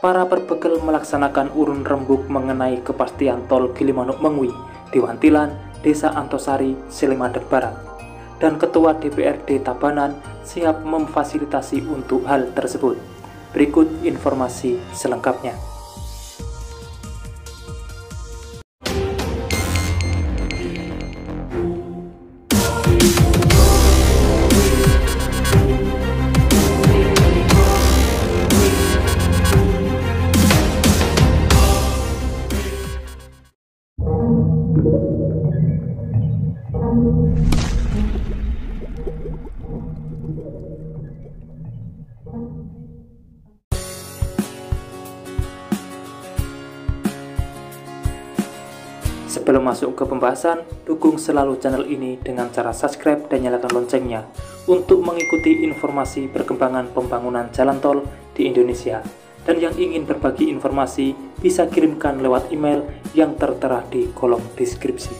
para perbekal melaksanakan urun rembuk mengenai kepastian tol Gilimanuk Mengwi di Wantilan, Desa Antosari, Slemadeg Barat. Dan Ketua DPRD Tabanan siap memfasilitasi untuk hal tersebut. Berikut informasi selengkapnya. Sebelum masuk ke pembahasan, dukung selalu channel ini dengan cara subscribe dan nyalakan loncengnya untuk mengikuti informasi perkembangan pembangunan jalan tol di Indonesia. Dan yang ingin berbagi informasi bisa kirimkan lewat email yang tertera di kolom deskripsi.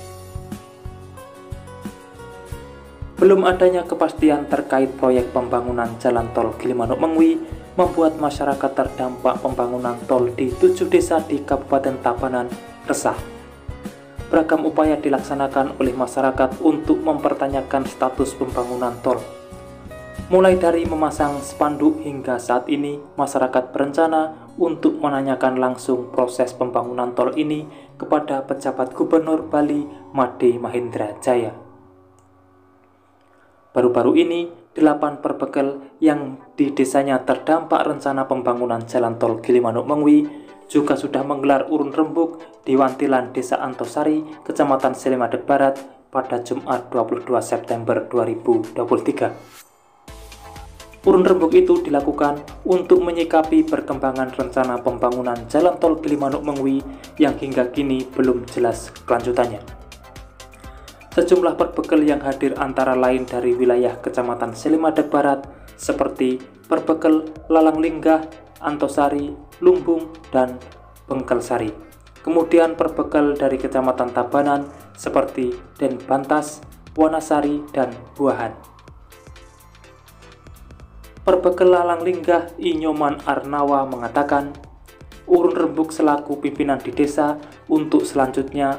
Belum adanya kepastian terkait proyek pembangunan jalan tol Gilimanuk Mengwi membuat masyarakat terdampak pembangunan tol di 7 desa di Kabupaten Tabanan resah. Beragam upaya dilaksanakan oleh masyarakat untuk mempertanyakan status pembangunan tol. Mulai dari memasang spanduk hingga saat ini, masyarakat berencana untuk menanyakan langsung proses pembangunan tol ini kepada pejabat Gubernur Bali Made Mahendra Jaya. Baru-baru ini, 8 perbekal yang di desanya terdampak rencana pembangunan jalan tol Gilimanuk Mengwi juga sudah menggelar urun rembuk di Wantilan, Desa Antosari, Kecamatan Slemadeg Barat pada Jumat 22 September 2023. Urun rembuk itu dilakukan untuk menyikapi perkembangan rencana pembangunan jalan tol Gilimanuk Mengwi yang hingga kini belum jelas kelanjutannya. Sejumlah perbekal yang hadir antara lain dari wilayah Kecamatan Slemadeg Barat seperti perbekal Lalang Linggah, Antosari, Lumbung, dan Bengkelsari. Kemudian perbekal dari Kecamatan Tabanan seperti Denbantas, Wanasari, dan Buahan. Perbekal Lalang Linggah Inyoman Arnawa mengatakan, urun rembuk selaku pimpinan di desa untuk selanjutnya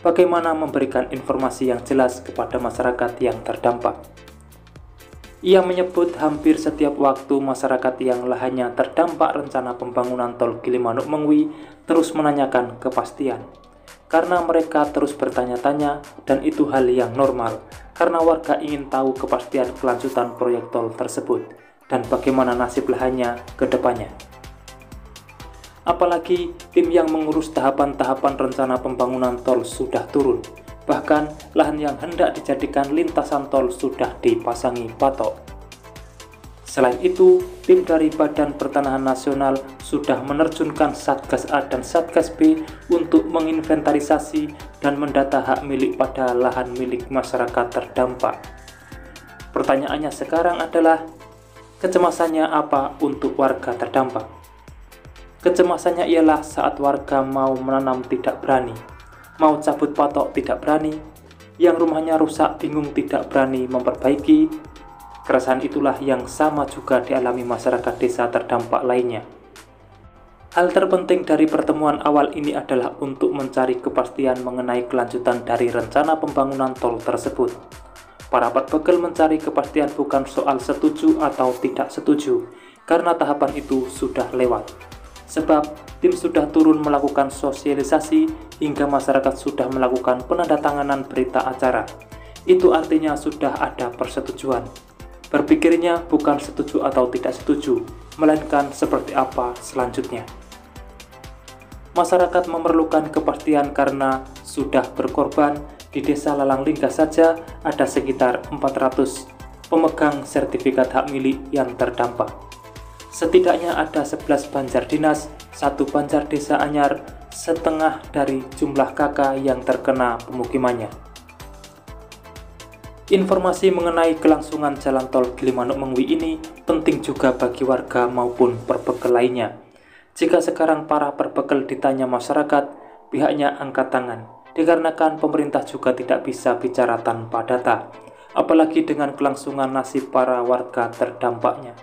bagaimana memberikan informasi yang jelas kepada masyarakat yang terdampak. Ia menyebut hampir setiap waktu masyarakat yang lahannya terdampak rencana pembangunan tol Gilimanuk Mengwi terus menanyakan kepastian. Karena mereka terus bertanya-tanya dan itu hal yang normal karena warga ingin tahu kepastian kelanjutan proyek tol tersebut dan bagaimana nasib lahannya ke depannya. Apalagi tim yang mengurus tahapan-tahapan rencana pembangunan tol sudah turun. Bahkan lahan yang hendak dijadikan lintasan tol sudah dipasangi patok. Selain itu, tim dari Badan Pertanahan Nasional sudah menerjunkan Satgas A dan Satgas B untuk menginventarisasi dan mendata hak milik pada lahan milik masyarakat terdampak. Pertanyaannya sekarang adalah, kecemasannya apa untuk warga terdampak? Kecemasannya ialah saat warga mau menanam tidak berani, mau cabut patok tidak berani, yang rumahnya rusak bingung tidak berani memperbaiki. Keresahan itulah yang sama juga dialami masyarakat desa terdampak lainnya. Hal terpenting dari pertemuan awal ini adalah untuk mencari kepastian mengenai kelanjutan dari rencana pembangunan tol tersebut. Para perbekal mencari kepastian bukan soal setuju atau tidak setuju, karena tahapan itu sudah lewat. Sebab tim sudah turun melakukan sosialisasi hingga masyarakat sudah melakukan penandatanganan berita acara. Itu artinya sudah ada persetujuan. Berpikirnya bukan setuju atau tidak setuju, melainkan seperti apa selanjutnya. Masyarakat memerlukan kepastian karena sudah berkorban. Di desa Lalang Linggah saja ada sekitar 400 pemegang sertifikat hak milik yang terdampak. Setidaknya ada 11 banjar dinas, 1 banjar desa anyar, setengah dari jumlah KK yang terkena pemukimannya. Informasi mengenai kelangsungan jalan tol Gilimanuk Mengwi ini penting juga bagi warga maupun perbekal lainnya. Jika sekarang para perbekal ditanya masyarakat, pihaknya angkat tangan, dikarenakan pemerintah juga tidak bisa bicara tanpa data, apalagi dengan kelangsungan nasib para warga terdampaknya.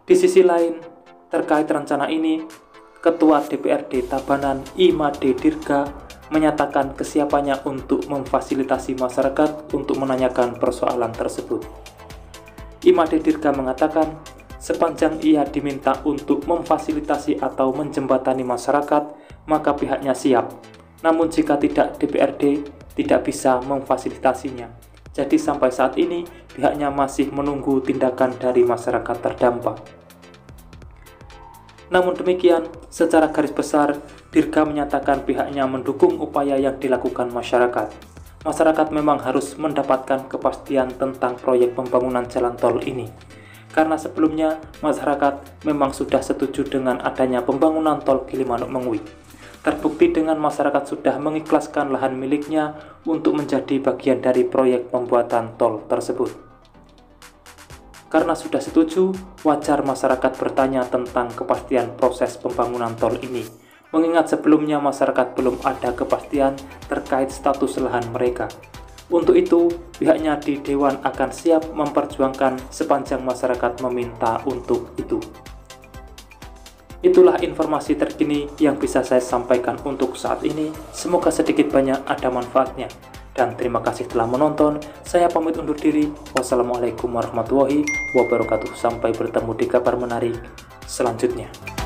Di sisi lain, Terkait rencana ini, Ketua DPRD Tabanan Imade Dirga menyatakan kesiapannya untuk memfasilitasi masyarakat untuk menanyakan persoalan tersebut. Imade Dirga mengatakan, sepanjang ia diminta untuk memfasilitasi atau menjembatani masyarakat, maka pihaknya siap. Namun jika tidak, DPRD tidak bisa memfasilitasinya. Jadi sampai saat ini, pihaknya masih menunggu tindakan dari masyarakat terdampak. Namun demikian, secara garis besar, Dirga menyatakan pihaknya mendukung upaya yang dilakukan masyarakat. Masyarakat memang harus mendapatkan kepastian tentang proyek pembangunan jalan tol ini. Karena sebelumnya, masyarakat memang sudah setuju dengan adanya pembangunan tol Gilimanuk-Mengwi. Terbukti dengan masyarakat sudah mengikhlaskan lahan miliknya untuk menjadi bagian dari proyek pembuatan tol tersebut. Karena sudah setuju, wajar masyarakat bertanya tentang kepastian proses pembangunan tol ini, mengingat sebelumnya masyarakat belum ada kepastian terkait status lahan mereka. Untuk itu, pihaknya di Dewan akan siap memperjuangkan sepanjang masyarakat meminta untuk itu. Itulah informasi terkini yang bisa saya sampaikan untuk saat ini. Semoga sedikit banyak ada manfaatnya. Dan terima kasih telah menonton. Saya pamit undur diri. Wassalamualaikum warahmatullahi wabarakatuh. Sampai bertemu di kabar menarik selanjutnya.